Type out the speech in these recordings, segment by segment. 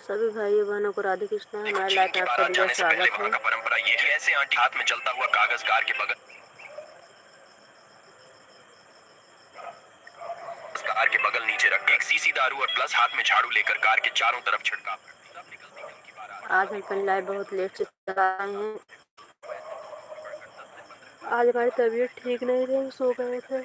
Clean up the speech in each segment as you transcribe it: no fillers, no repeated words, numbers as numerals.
सभी भाई बहनों को राधे कृष्णा। हमारे लाइफ में आप सभी का स्वागत है। परंपरा ये है, ऐसे आंटी हाथ में चलता हुआ कागज कार के बगल नीचे रख एक सीसी दारू और प्लस हाथ में झाड़ू लेकर कार के चारों तरफ छिड़काव करती। तब निकलती है उनकी बारात। आज हम अपनी लाइफ बहुत लेट से चला रहे हैं। आज हमारी तबीयत ठीक नहीं थी, हम सो गए थे।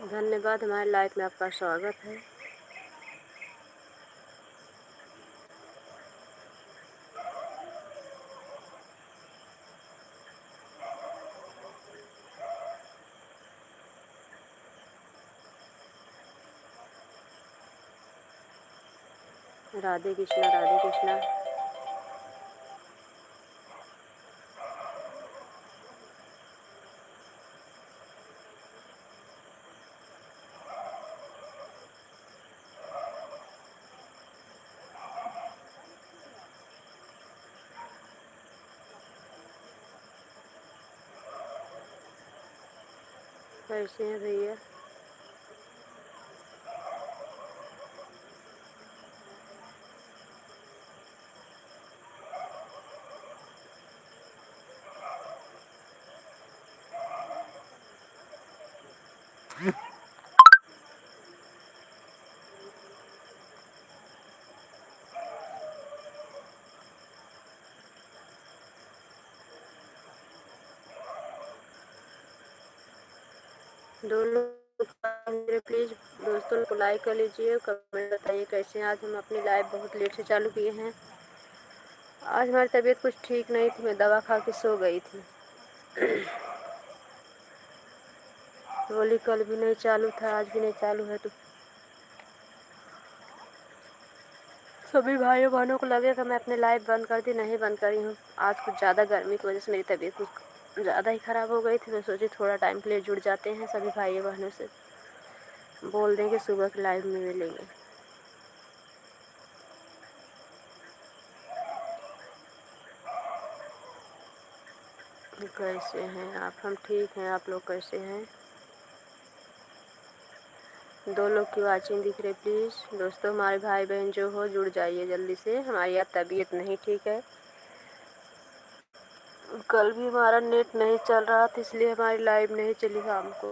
धन्यवाद। हमारे लाइफ में आपका स्वागत है। राधे कृष्णा, राधे कृष्णा। कैसे हैं भैया? दोनों प्लीज दोस्तों को लाइक कर लीजिए, कमेंट बताइए कैसे हैं। आज हम अपनी लाइफ बहुत लेट से चालू किए हैं। आज हमारी तबीयत कुछ ठीक नहीं थी, मैं दवा खा के सो गई थी। बोली कल भी नहीं चालू था, आज भी नहीं चालू है, तो सभी भाइयों बहनों को लगेगा मैं अपनी लाइफ बंद कर दी। नहीं बंद करी हूँ। आज कुछ ज़्यादा गर्मी की वजह से मेरी तबीयत कुछ ज़्यादा ही ख़राब हो गई थी। मैं सोची थोड़ा टाइम के लिए जुड़ जाते हैं, सभी भाइयों बहनों से बोल दें कि सुबह की लाइव में मिलेंगे। कैसे हैं आप? हम ठीक हैं। आप लोग कैसे हैं? 2 लोग की वाचिंग दिख रही, प्लीज़ दोस्तों हमारे भाई बहन जो हो जुड़ जाइए जल्दी से। हमारी अब तबीयत नहीं ठीक है। कल भी हमारा नेट नहीं चल रहा था, इसलिए हमारी लाइव नहीं चली शाम को।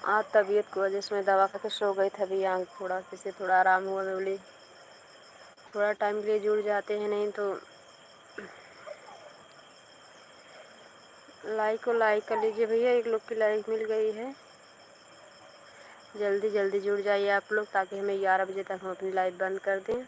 आज तबीयत की वजह से मैं दवा खा के सो गई थी। अभी आँख थोड़ा किसी थोड़ा आराम हुआ। मैं बोली थोड़ा टाइम के लिए जुड़ जाते हैं, नहीं तो लाइक को लाइक कर लीजिए भैया। 1 लोग की लाइक मिल गई है। जल्दी जल्दी जुड़ जाइए आप लोग, ताकि हमें 11 बजे तक हम अपनी लाइव बंद कर दें।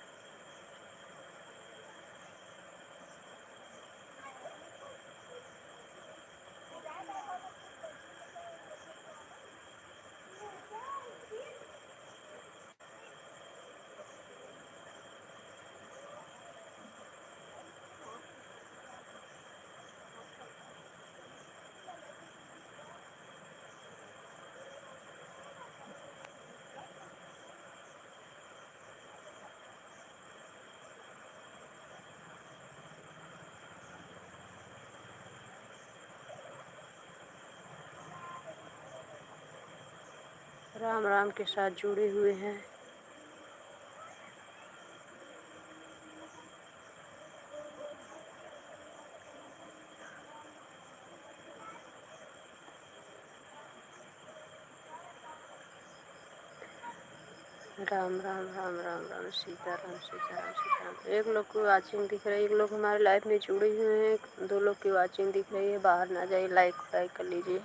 राम राम के साथ जुड़े हुए हैं। राम राम राम राम राम सीताराम सीताराम सीताराम। 1 लोग की वाचिंग दिख रही है। 1 लोग हमारे लाइफ में जुड़े हुए हैं। 2 लोग की वाचिंग दिख रही है। बाहर ना जाइए, लाइक कर लीजिए।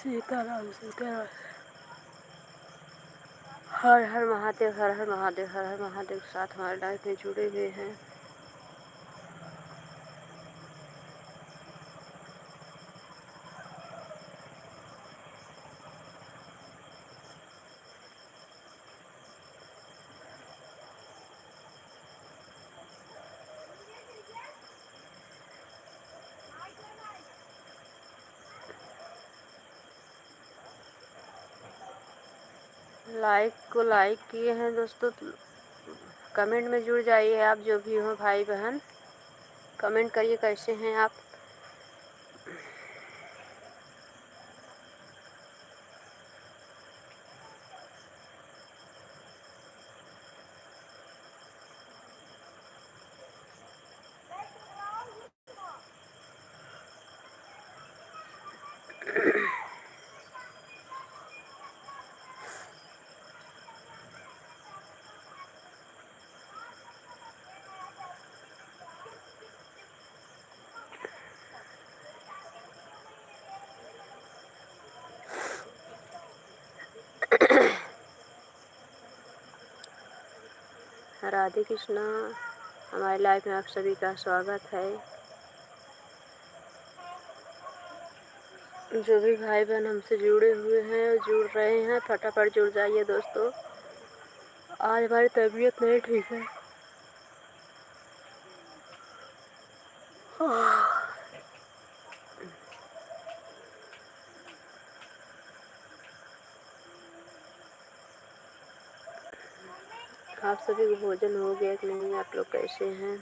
सीताराम सीताराम। हर हर महादेव, हर हर महादेव, हर हर महादेव के साथ हमारे लाइफ में जुड़े हुए हैं। लाइक को लाइक किए हैं दोस्तों, कमेंट में जुड़ जाइए। आप जो भी हो भाई बहन, कमेंट करिए कैसे हैं आप। राधे कृष्णा। हमारी लाइफ में आप सभी का स्वागत है। जो भी भाई बहन हमसे जुड़े हुए हैं और जुड़ रहे हैं, फटाफट जुड़ जाइए दोस्तों। आज हमारी तबीयत नहीं ठीक है। आप सभी को भोजन हो गया कि नहीं? आप लोग कैसे हैं?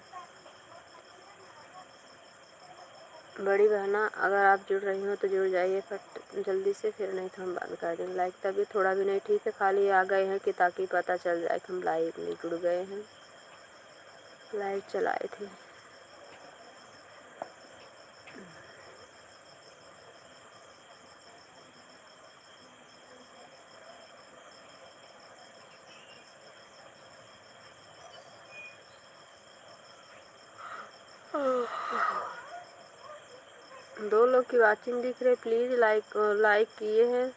बड़ी बहना, अगर आप जुड़ रही हो तो जुड़ जाइए फट जल्दी से, फिर नहीं तो हम बंद कर देंगे लाइक। तभी थोड़ा भी नहीं ठीक है, खाली आ गए हैं कि ताकि पता चल जाए कि हम लाइव में जुड़ गए हैं। लाइव चलाए थे। दो लोग की वाचिंग दिख रही है, प्लीज़ लाइक किए हैं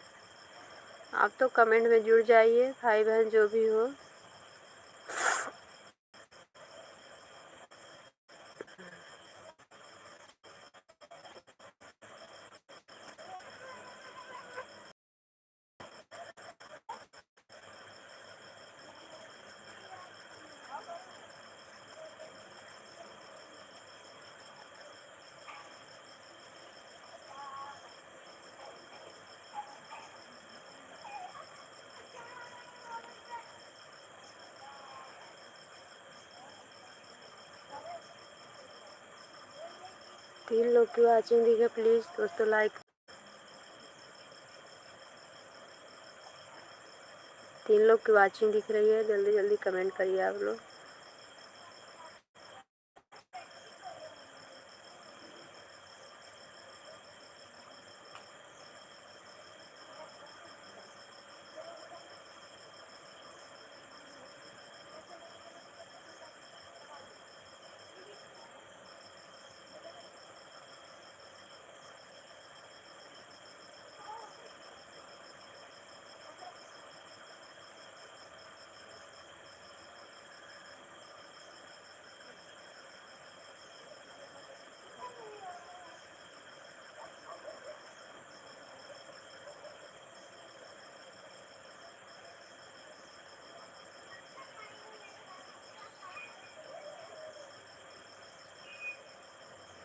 आप तो कमेंट में जुड़ जाइए भाई बहन जो भी हो। तीन लोग की वाचिंग दिख है, प्लीज़ दोस्तों लाइक। तीन लोग की वाचिंग दिख रही है, जल्दी जल्दी कमेंट करिए आप लोग।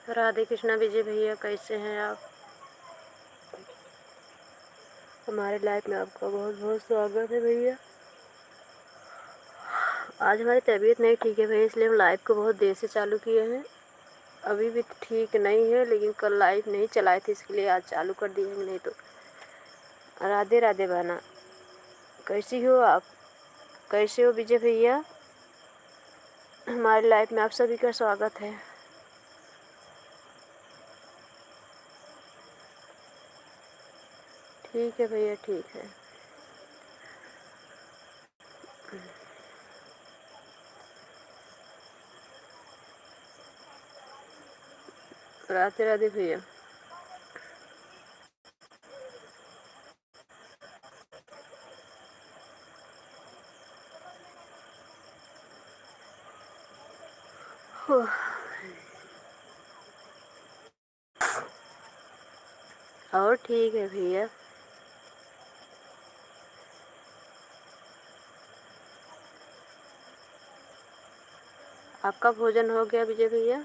राधे कृष्णा विजय भैया, कैसे हैं आप? हमारे लाइफ में आपका बहुत बहुत स्वागत है भैया। आज हमारी तबीयत नहीं ठीक है भैया, इसलिए हम लाइव को बहुत देर से चालू किए हैं। अभी भी ठीक नहीं है, लेकिन कल लाइव नहीं चलाए थे, इसके लिए आज चालू कर दिए हैं। नहीं तो राधे राधे बहना, कैसी हो आप? कैसे हो विजय भैया? हमारे लाइफ में आप सभी का स्वागत है। ठीक है भैया, ठीक है। राधे राधे भैया। और ठीक है भैया। आपका भोजन हो गया विजय भैया?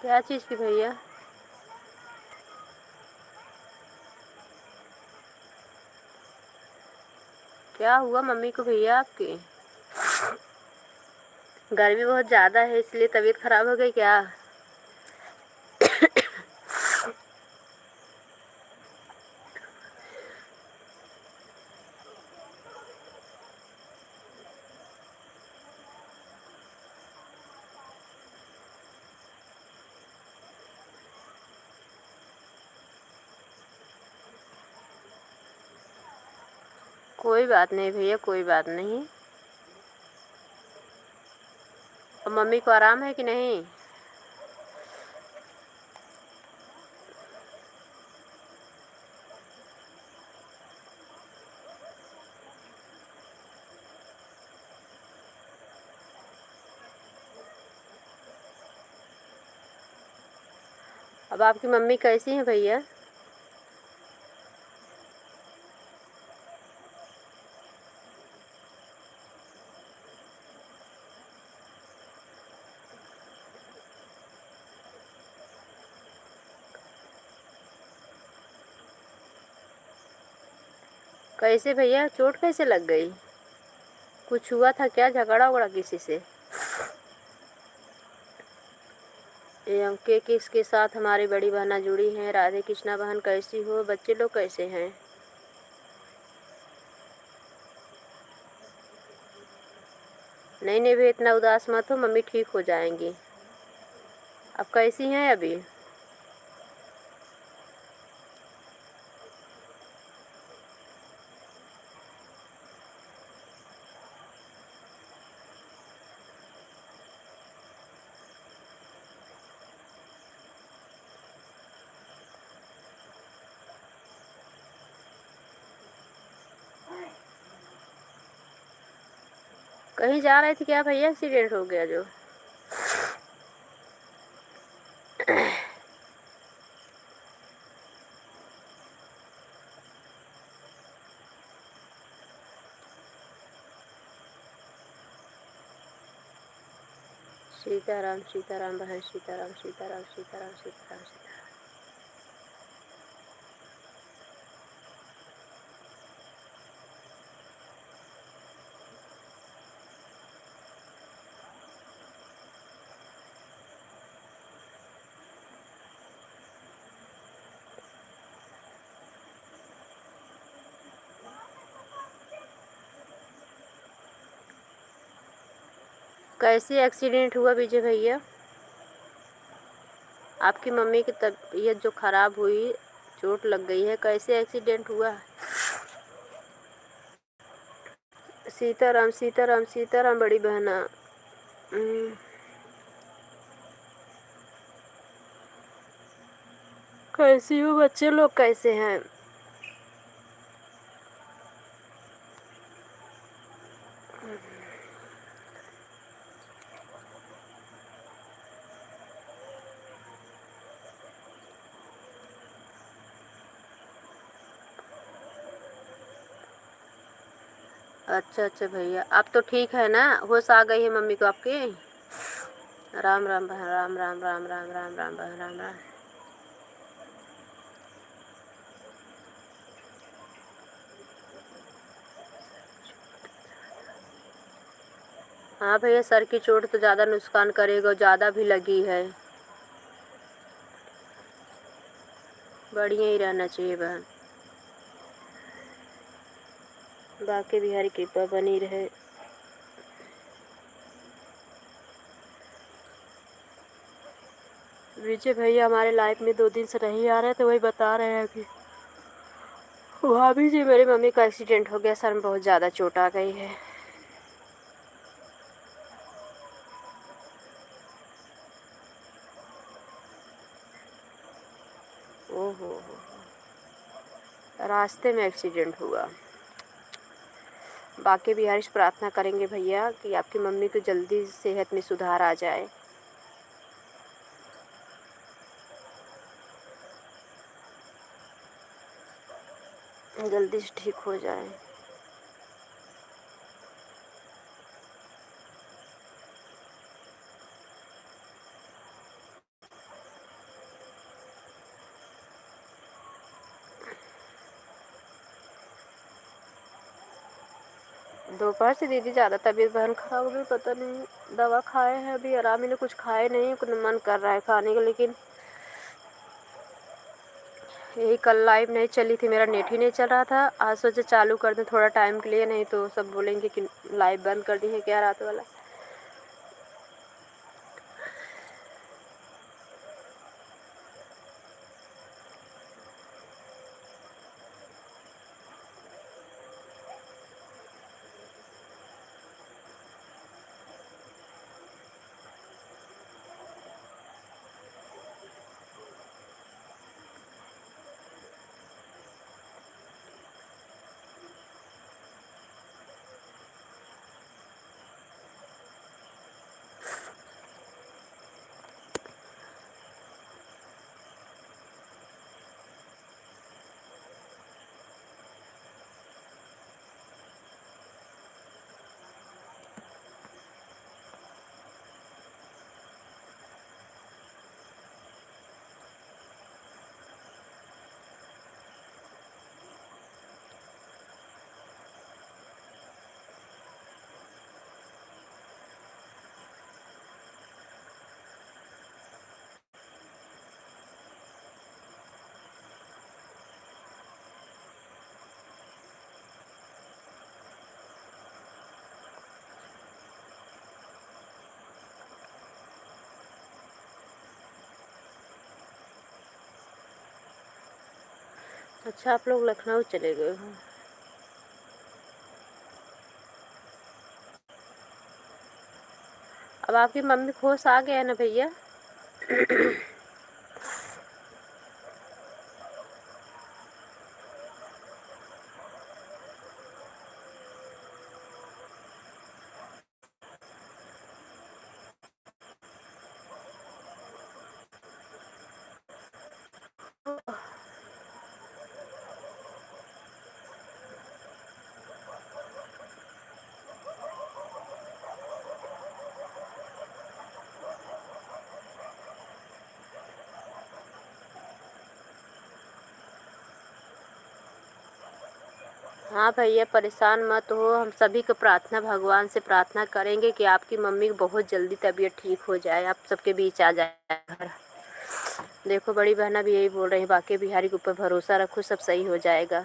क्या चीज़ की भैया? क्या हुआ मम्मी को भैया आपकी? गर्मी बहुत ज़्यादा है इसलिए तबीयत खराब हो गई क्या? कोई बात नहीं भैया, कोई बात नहीं। और मम्मी को आराम है कि नहीं? अब आपकी मम्मी कैसी हैं भैया? कैसे भैया, चोट कैसे लग गई? कुछ हुआ था क्या, झगड़ा उगड़ा किसी से? एवं के किसके साथ हमारी बड़ी बहना जुड़ी हैं? राधे कृष्णा बहन कैसी हो? बच्चे लोग कैसे हैं? नहीं नहीं भैया, इतना उदास मत हो, मम्मी ठीक हो जाएंगी। अब कैसी हैं अभी? कहीं जा रहे थे क्या भैया, एक्सीडेंट हो गया जो? सीताराम सीताराम बहन, सीताराम सीताराम सीताराम सीताराम सीताराम। कैसे एक्सीडेंट हुआ विजय भैया? आपकी मम्मी की तबीयत जो खराब हुई, चोट लग गई है, कैसे एक्सीडेंट हुआ? सीताराम सीताराम सीताराम बड़ी बहना। कैसी हो? बच्चे लोग कैसे हैं? अच्छा अच्छा भैया, अब तो ठीक है ना? होश आ गई है मम्मी को आपके? राम राम बहन, राम राम राम राम राम राम बहन, राम राम। हाँ भैया, सर की चोट तो ज़्यादा नुकसान करेगा, ज़्यादा भी लगी है। बढ़िया ही रहना चाहिए बहन। बाकी बिहारी कृपा बनी रहे। विजय भैया हमारे लाइफ में 2 दिन से नहीं आ रहे थे, वही बता रहे हैं कि भाभी जी, मेरी मम्मी का एक्सीडेंट हो गया, सर में बहुत ज़्यादा चोट आ गई है। ओहो, रास्ते में एक्सीडेंट हुआ। बाकी बिहारी से प्रार्थना करेंगे भैया कि आपकी मम्मी को जल्दी सेहत में सुधार आ जाए, जल्दी से ठीक हो जाए। दोपहर से दीदी ज़्यादा तबीयत बहन खराब हो गई, पता नहीं। दवा खाए हैं, अभी आराम ही नहीं, कुछ खाए नहीं, कुछ मन कर रहा है खाने का, लेकिन यही कल लाइव नहीं चली थी, मेरा नेट ही नहीं चल रहा था। आज सोचे चालू कर दें थोड़ा टाइम के लिए, नहीं तो सब बोलेंगे कि लाइव बंद कर दी है क्या रात वाला। अच्छा, आप लोग लखनऊ चले गए हो। अब आपकी मम्मी को होश आ गया ना भैया? हाँ भैया, परेशान मत हो, हम सभी को प्रार्थना, भगवान से प्रार्थना करेंगे कि आपकी मम्मी की बहुत जल्दी तबीयत ठीक हो जाए, आप सबके बीच आ जाए घर। देखो बड़ी बहना भी यही बोल रही है, बाकी बिहारी के ऊपर भरोसा रखो, सब सही हो जाएगा।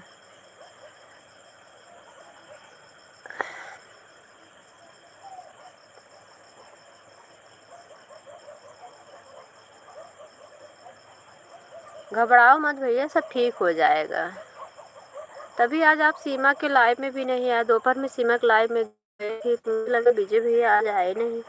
घबराओ मत भैया, सब ठीक हो जाएगा। तभी आज आप सीमा के लाइव में भी नहीं आए, दोपहर में सीमा के लाइव में गए थे, तो मुझे लगा विजय भैया आज आए नहीं।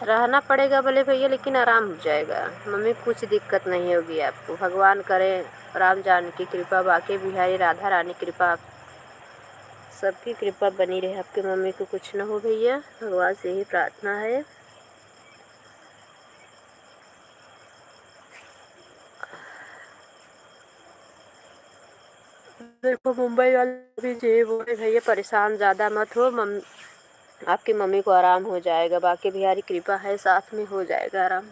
रहना पड़ेगा भले भैया, लेकिन आराम हो जाएगा। मम्मी को कुछ दिक्कत नहीं होगी आपको, भगवान करे राम जानकी कृपा, बाकी बिहारी राधा रानी कृपा, सबकी कृपा बनी रहे, आपकी मम्मी को कुछ न हो भैया, भगवान से ही प्रार्थना है। देखो मुंबई वाले भी जे बोले भैया परेशान ज़्यादा मत हो, आपकी मम्मी को आराम हो जाएगा, बाकी बिहारी कृपा है, साथ में हो जाएगा आराम।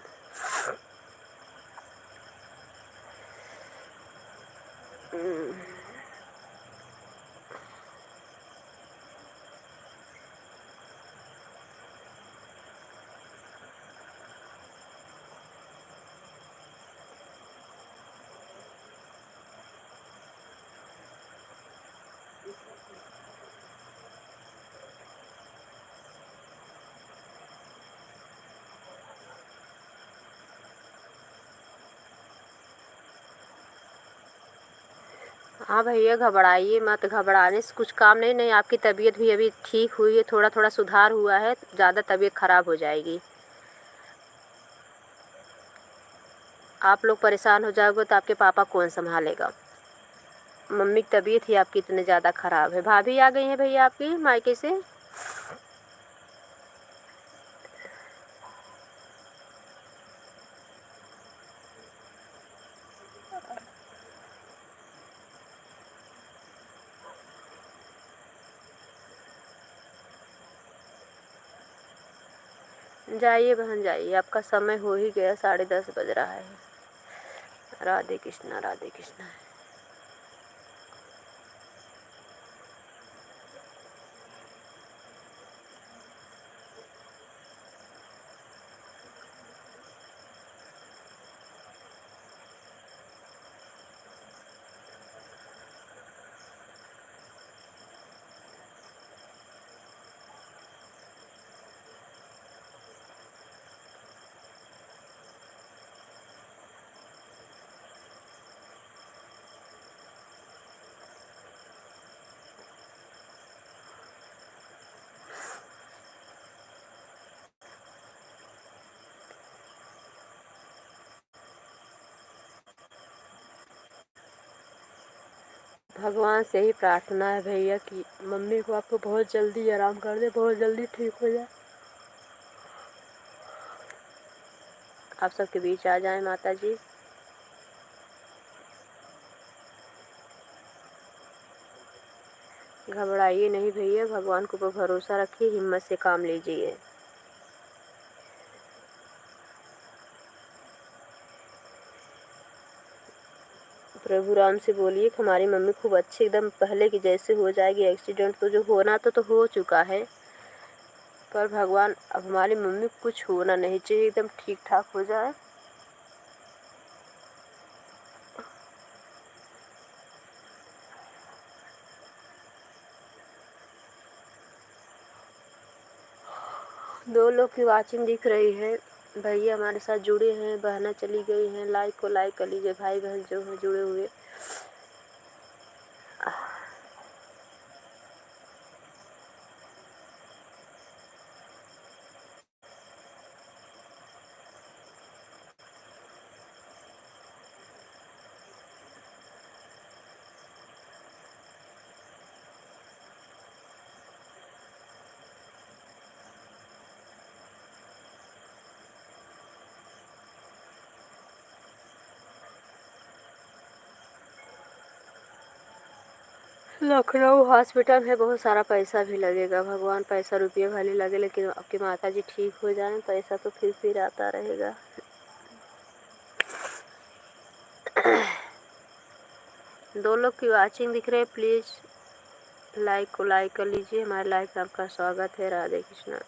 हाँ भैया, घबराइए मत, घबराने से कुछ काम नहीं। नहीं, आपकी तबीयत भी अभी ठीक हुई है, थोड़ा थोड़ा सुधार हुआ है, ज़्यादा तबीयत ख़राब हो जाएगी। आप लोग परेशान हो जाओगे तो आपके पापा कौन संभालेगा। मम्मी की तबीयत ही आपकी इतनी ज़्यादा ख़राब है। भाभी आ गई हैं भैया आपकी मायके से। जाइए बहन जाइए, आपका समय हो ही गया, 10:30 बज रहा है। राधे कृष्णा राधे कृष्णा। भगवान से ही प्रार्थना है भैया कि मम्मी को आपको बहुत जल्दी आराम कर दे, बहुत जल्दी ठीक हो जाए, आप सबके बीच आ जाएं माता जी। घबराइए नहीं भैया, भगवान को ऊपर भरोसा रखिए, हिम्मत से काम लीजिए। प्रभु राम से बोलिए कि हमारी मम्मी खूब अच्छी एकदम पहले की जैसे हो जाएगी। एक्सीडेंट तो जो होना तो हो चुका है, पर भगवान अब हमारी मम्मी को कुछ होना नहीं चाहिए, एकदम ठीक ठाक हो जाए। दो लोग की वाचिंग दिख रही है। भैया हमारे साथ जुड़े हैं, बहना चली गई हैं। लाइक को लाइक कर लीजिए, भाई बहन जो हैं जुड़े हुए। लखनऊ हॉस्पिटल में बहुत सारा पैसा भी लगेगा। भगवान पैसा रुपये भले लगे, लेकिन आपकी माता जी ठीक हो जाएं, पैसा तो फिर आता रहेगा। दो लोग की वाचिंग दिख रही है, प्लीज़ लाइक को लाइक कर लीजिए। हमारे लाइव में आपका स्वागत है। राधे कृष्णा।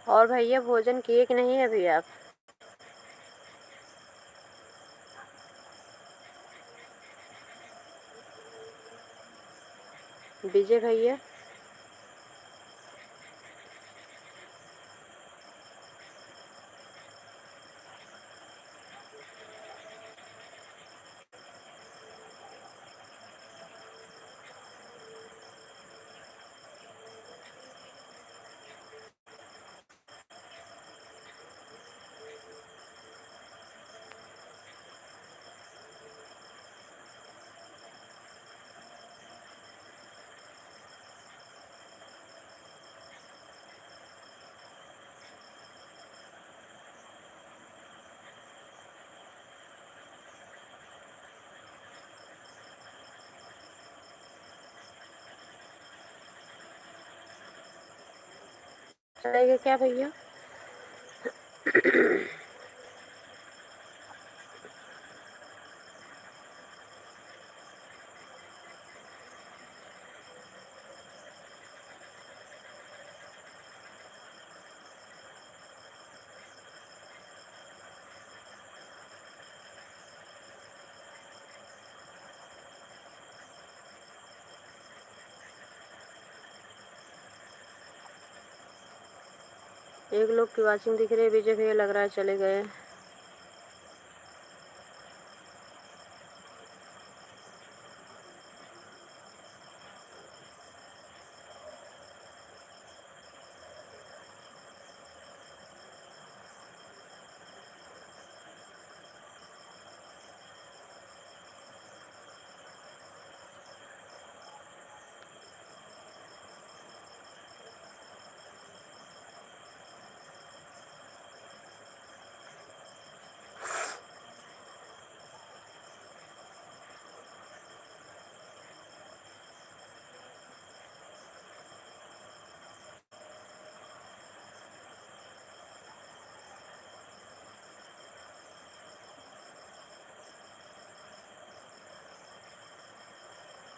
और भैया भोजन किए कि नहीं अभी आप? विजय भैया। चलेगा क्या भैया? एक लोग की वाचिंग दिख रही है, विजय भैया लग रहा है चले गए।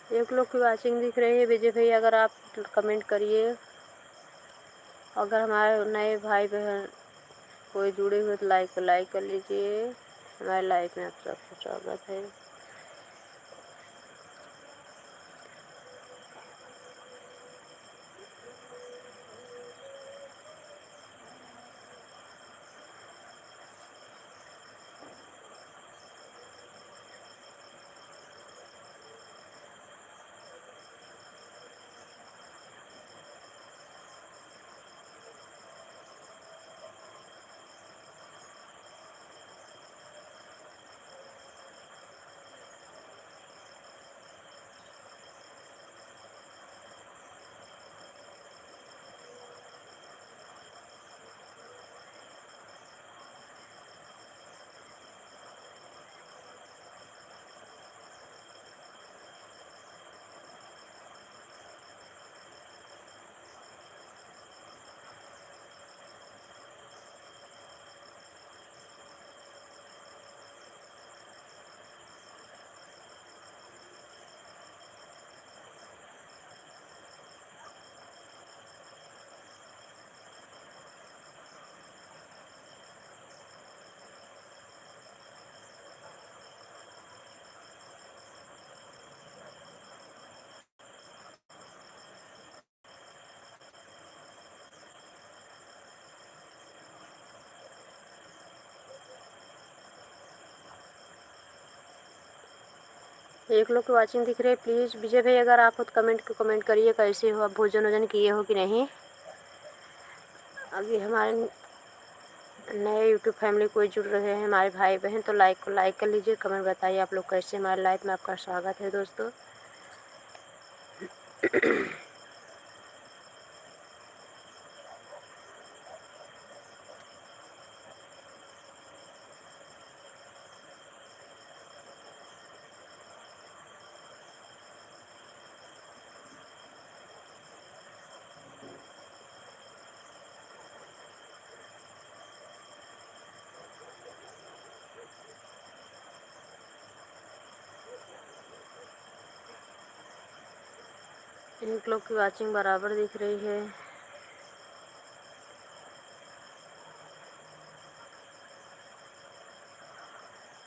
एक लोग की वाचिंग दिख रही है, विजय भैया अगर आप कमेंट करिए। अगर हमारे नए भाई बहन कोई जुड़े हुए तो लाइक कर लीजिए। हमारे लाइफ में आप सबका स्वागत है। एक लोग की वाचिंग दिख रही है, प्लीज़ विजय भाई अगर आप हो तो कमेंट करिए कैसे हो, आप भोजन वोजन किए हो कि नहीं। अभी हमारे नए यूट्यूब फैमिली कोई जुड़ रहे हैं हमारे भाई बहन तो लाइक कर लीजिए, कमेंट बताइए आप लोग कैसे। हमारे लाइफ में आपका स्वागत है दोस्तों। एक लोग की वाचिंग बराबर दिख रही है।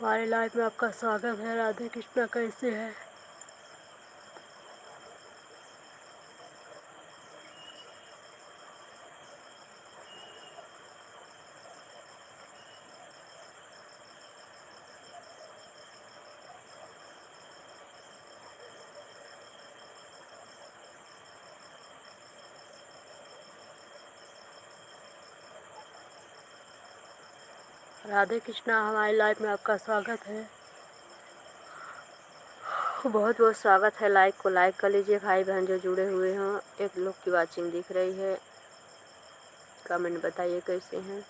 हमारे लाइफ में आपका स्वागत है। राधे कृष्णा कैसे है? राधे कृष्णा, हमारी लाइफ में आपका स्वागत है। बहुत बहुत स्वागत है। लाइक कर लीजिए भाई बहन जो जुड़े हुए हों। एक लोग की वाचिंग दिख रही है, कमेंट बताइए कैसे हैं।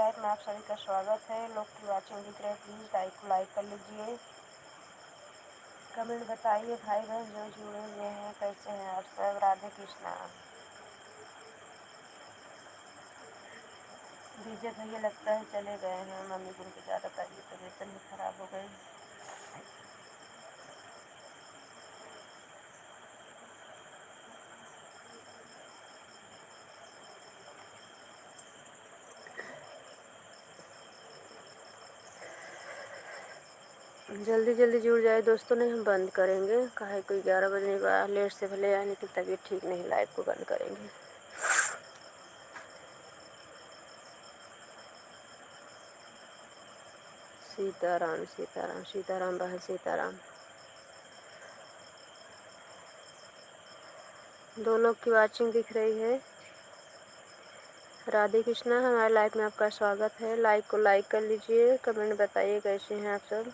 लाइव में आप सभी का स्वागत है। लोग की वाचिंग दिख रहे हैं, प्लीज़ लाइक को लाइक कर लीजिए। कमेंट बताइए भाई बहन जो जुड़े हुए हैं, कैसे हैं आप सब। राधे कृष्णा। डीजे भैया लगता है चले गए हैं, मम्मी को उनकी ज़्यादा तबीयत नहीं खराब हो गई। जल्दी जल्दी जुड़ जाए दोस्तों, नहीं हम बंद करेंगे। काहे कोई 11 बजने के बाद लेट से भले आए, लेकिन तबीयत ठीक नहीं, लाइव को बंद करेंगे। सीताराम सीताराम सीताराम बहन सीताराम। दो लोग की वाचिंग दिख रही है। राधे कृष्णा। हमारे लाइव में आपका स्वागत है। लाइक को लाइक कर लीजिए, कमेंट बताइए कैसे हैं आप सब।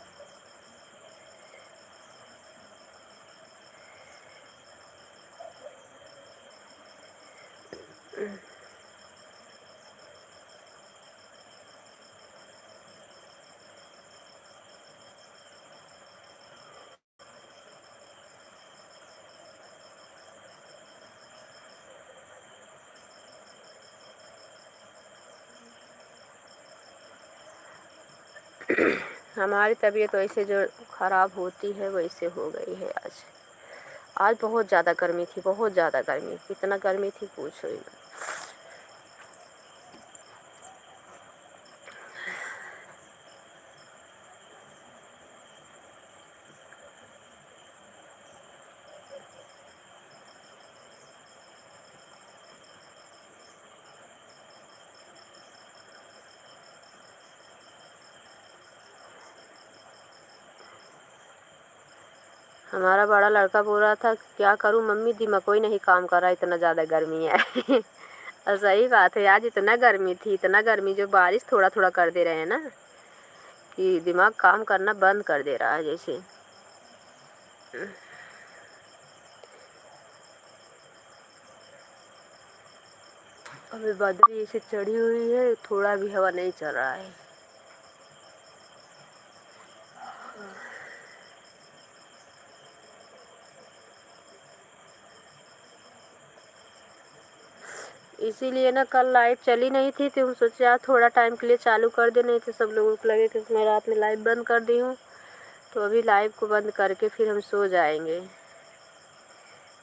हमारी तबीयत वैसे जो ख़राब होती है वैसे हो गई है आज। आज बहुत ज़्यादा गर्मी थी, बहुत ज़्यादा गर्मी। कितना गर्मी थी पूछो ही मत। हमारा बड़ा लड़का बोल रहा था क्या करूं मम्मी, दिमाग कोई नहीं काम कर रहा, इतना ज़्यादा गर्मी है। और सही बात है, आज इतना गर्मी थी, इतना गर्मी जो बारिश थोड़ा थोड़ा कर दे रहे हैं ना, कि दिमाग काम करना बंद कर दे रहा है जैसे। अभी बदली से चढ़ी हुई है, थोड़ा भी हवा नहीं चल रहा है। इसीलिए ना कल लाइट चली नहीं थी, तो हम सोचे यार थोड़ा टाइम के लिए चालू कर दे, नहीं तो सब लोगों को लगे कि मैं रात में लाइव बंद कर दी हूँ। तो अभी लाइव को बंद करके फिर हम सो जाएंगे,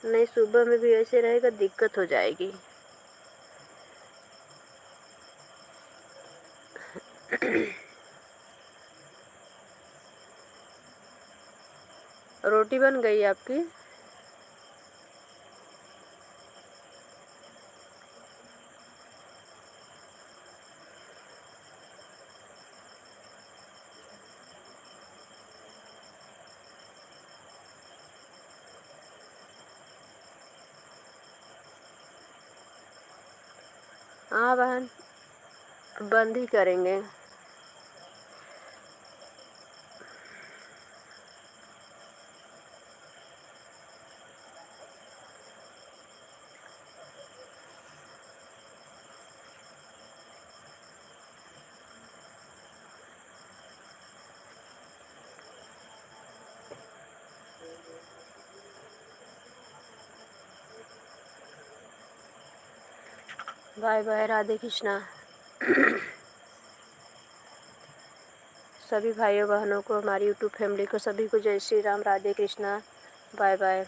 नहीं सुबह में भी ऐसे रहेगा दिक्कत हो जाएगी। रोटी बन गई आपकी? हाँ बहन, बंद ही करेंगे। Bye bye, Radhe Krishna. सभी भाइयों बहनों को, हमारी यूट्यूब फैमिली को, सभी को जय श्री राम, राधे कृष्णा, बाय बाय।